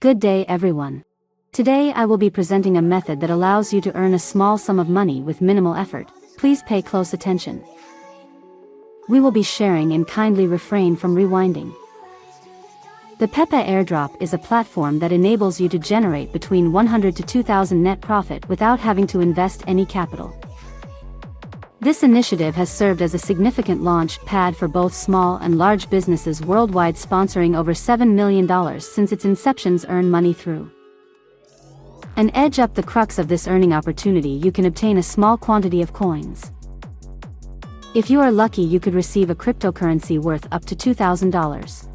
Good day everyone. Today I will be presenting a method that allows you to earn a small sum of money with minimal effort. Please pay close attention. We will be sharing and kindly refrain from rewinding. The Pepe Airdrop is a platform that enables you to generate between 100 to 2,000 net profit without having to invest any capital. This initiative has served as a significant launch pad for both small and large businesses worldwide, sponsoring over $7 million since its inception's earn money through. An edge up the crux of this earning opportunity, you can obtain a small quantity of coins. If you are lucky, you could receive a cryptocurrency worth up to $2,000.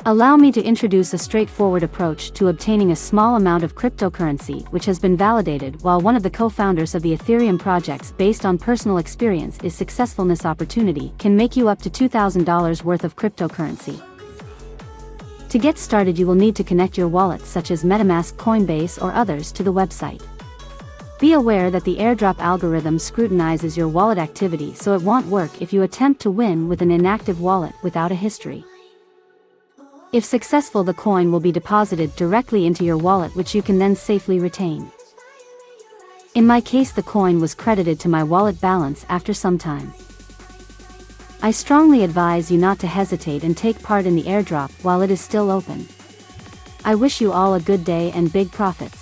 Allow me to introduce a straightforward approach to obtaining a small amount of cryptocurrency, which has been validated while one of the co-founders of the Ethereum projects, based on personal experience, is successful. This opportunity can make you up to $2,000 worth of cryptocurrency. To get started, you will need to connect your wallets such as MetaMask, Coinbase, or others to the website. Be aware that the airdrop algorithm scrutinizes your wallet activity, so it won't work if you attempt to win with an inactive wallet without a history. If successful, the coin will be deposited directly into your wallet, which you can then safely retain. In my case, the coin was credited to my wallet balance after some time. I strongly advise you not to hesitate and take part in the airdrop while it is still open. I wish you all a good day and big profits.